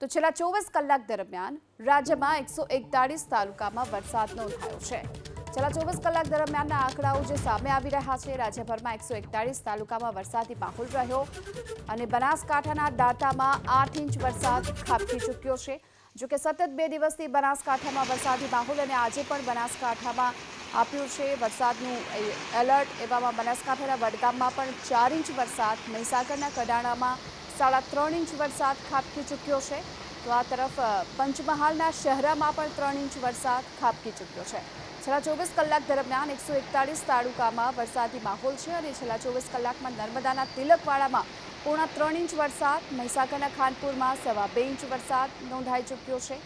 તો છેલ્લા 24 કલાક દરમિયાન રાજ્યમાં 141 તાલુકામાં વરસાદ નોંધાયો છે। છેલ્લા 24 કલાક દરમિયાનના આંકડાઓ જે સામે આવી રહ્યા છે, રાજ્યભરમાં 141 તાલુકામાં વરસાદી માહોલ રહ્યો અને બનાસકાંઠાના દાંતામાં 8 ઇંચ વરસાદ ખાબકી ચૂક્યો છે। જો કે સતત 2 દિવસથી બનાસકાંઠામાં વરસાદી માહોલ અને આજે પણ બનાસકાંઠામાં આપ્યું છે વરસાદનું એલર્ટ। એવામાં બનાસકાંઠાના વડગામમાં પણ 4 ઇંચ વરસાદ, મહીસાગરના કડાણામાં 3.5 ઇંચ વરસાદ ખાબકી ચૂક્યો છે। તો આ તરફ પંચમહાલના શહેરામાં પણ 3 ઇંચ વરસાદ ખાબકી ચૂક્યો છે। છેલ્લા 24 કલાક દરમિયાન 141 તાલુકામાં વરસાદી માહોલ છે અને છેલ્લા 24 કલાકમાં નર્મદાના તિલકવાડામાં 3.25 ઇંચ વરસાદ, મહીસાગરના ખાનપુરમાં 2.25 ઇંચ વરસાદ નોંધાઈ ચૂક્યો છે।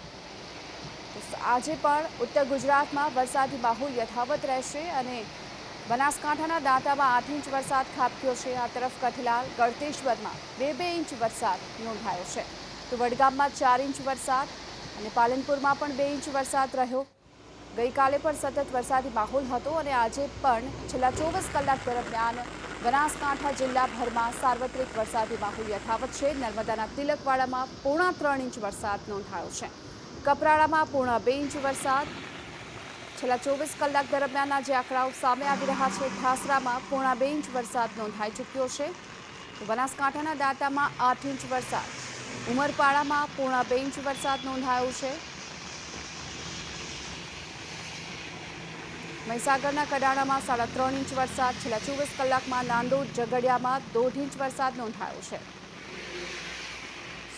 આજે પણ ઉત્તર ગુજરાતમાં વરસાદી માહોલ યથાવત રહેશે અને બનાસકાંઠાના દાંતામાં 8 ઇંચ વરસાદ ખાબક્યો છે। આ તરફ કઠલાલ, ગળતેશ્વરમાં 2-2 ઇંચ વરસાદ નોંધાયો છે। તો વડગામમાં 4 ઇંચ વરસાદ અને પાલનપુરમાં પણ 2 ઇંચ વરસાદ રહ્યો। ગઈકાલે પણ સતત વરસાદી માહોલ હતો અને આજે પણ છેલ્લા 24 કલાક દરમિયાન બનાસકાંઠા જિલ્લાભરમાં સાર્વત્રિક વરસાદી માહોલ યથાવત છે। નર્મદાના તિલકવાડામાં 3.25 ઇંચ વરસાદ નોંધાયો છે। કપરાડામાં 2.25 ઇંચ વરસાદ। છેલ્લા 24 કલાક દરમિયાનના જે આંકડાઓ સામે આવી રહ્યા છે, ઠાસરામાં 2.25 ઇંચ વરસાદ નોંધાઈ ચૂક્યો છે। તો બનાસકાંઠાના દાંતામાં 8 ઇંચ વરસાદ, ઉમરપાડામાં 2.25 ઇંચ વરસાદ નોંધાયો છે। મહીસાગરના કડાણામાં 3.5 ઇંચ વરસાદ, છેલ્લા 24 કલાકમાં નાંદોદ ઝઘડિયામાં 1.5 ઇંચ વરસાદ નોંધાયો છે।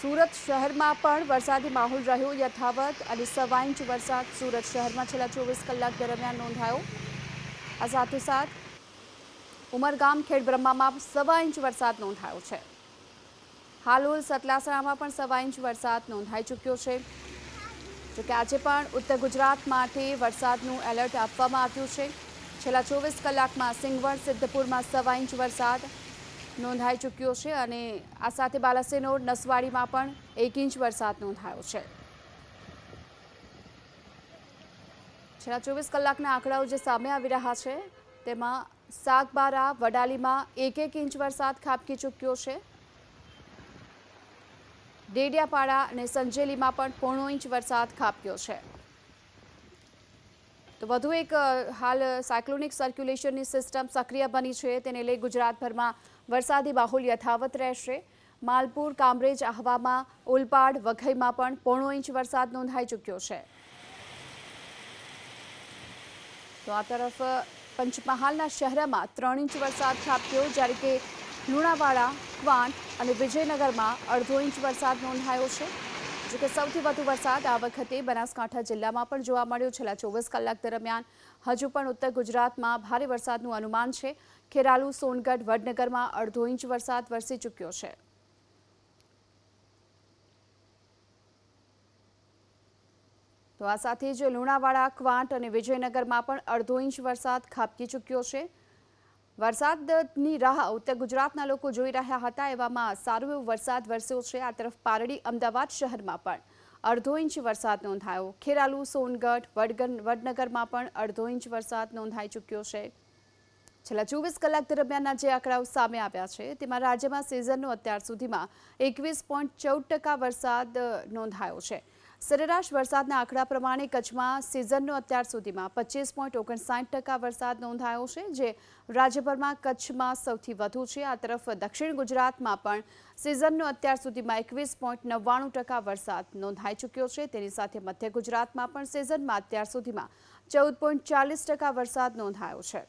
સુરત શહેરમાં પણ વરસાદી માહોલ રહ્યો યથાવત અને 1.25 ઇંચ વરસાદ સુરત શહેરમાં છેલ્લા 24 કલાક દરમિયાન નોંધાયો। આ સાથોસાથ ઉમરગામ ખેડબ્રહ્મામાં 1.25 ઇંચ વરસાદ નોંધાયો છે। હાલોલ સતલાસણામાં પણ 1.25 ઇંચ વરસાદ નોંધાઈ ચૂક્યો છે। જોકે આજે પણ ઉત્તર ગુજરાત માટે વરસાદનું એલર્ટ આપવામાં આવ્યું છે। છેલ્લા 24 કલાકમાં સિંગવડ, સિદ્ધપુરમાં 1.25 ઇંચ વરસાદ નોંધાઈ ચૂક્યો છે અને આ સાથે બાલાસિનોર, નસવાડીમાં પણ 1 ઇંચ વરસાદ નોંધાયો છે। છેલ્લા 24 કલાકના આંકડાઓ જે સામે આવી રહ્યા છે તેમાં સાગબારા, વડાલીમાં 1 ઇંચ વરસાદ ખાબકી ચૂક્યો છે। ડેડિયાપાડા અને સંજેલીમાં પણ 0.5 ઇંચ વરસાદ ખાબક્યો છે। તો વધુ એક હાલ સાયક્લોનિક સર્ક્યુલેશનની સિસ્ટમ સક્રિય બની છે, તેને લઈ ગુજરાતભરમાં વરસાદી માહોલ યથાવત રહેશે। માલપુર, કામરેજ, આહવામાં, ઓલપાડ, વઘઈમાં પણ 0.5 ઇંચ વરસાદ નોંધાઈ ચૂક્યો છે। તો આ તરફ પંચમહાલના શહેરમાં 3 ઇંચ વરસાદ ખાબક્યો, જ્યારે કે લુણાવાડા, ક્વાંટ અને વિજયનગરમાં 1.5 ઇંચ વરસાદ નોંધાયો છે। જોકે સૌથી વધુ વરસાદ આ વખતે બનાસકાંઠા જિલ્લામાં પણ જોવા મળ્યો। છેલ્લા 24 કલાક દરમિયાન હજુ પણ ઉત્તર ગુજરાતમાં ભારે વરસાદનું અનુમાન છે। ખેરાલુ, સોનગઢ, વડનગરમાં 1.5 ઇંચ વરસાદ વરસી ચૂક્યો છે। તો આ સાથે જ લુણાવાડા, ક્વાંટ અને વિજયનગરમાં પણ 1.5 ઇંચ વરસાદ ખાબકી ચૂક્યો છે। વરસાદની રાહ ઉત્તર ગુજરાતના લોકો જોઈ રહ્યા હતા, એવામાં સારો એવો વરસાદ વરસ્યો છે। આ તરફ પારડી, અમદાવાદ શહેરમાં પણ 1.5 ઇંચ વરસાદ નોંધાયો। ખેરાલુ, સોનગઢ, વડનગરમાં પણ 1.5 ઇંચ વરસાદ નોંધાઈ ચૂક્યો છે। છેલ્લા 24 કલાક દરમિયાનના જે આંકડાઓ સામે આવ્યા છે તેમાં રાજ્યમાં સિઝનનો અત્યાર સુધીમાં 21.14% વરસાદ નોંધાયો છે। સરેરાશ વરસાદના આંકડા પ્રમાણે કચ્છમાં સિઝનનો અત્યાર સુધીમાં 25.59% વરસાદ નોંધાયો છે, જે રાજ્યભરમાં કચ્છમાં સૌથી વધુ છે। આ તરફ દક્ષિણ ગુજરાતમાં પણ સિઝનનો અત્યાર સુધીમાં 21.99% વરસાદ નોંધાઈ ચૂક્યો છે। તેની સાથે મધ્ય ગુજરાતમાં પણ સિઝનમાં અત્યાર સુધીમાં 14.40% વરસાદ નોંધાયો છે।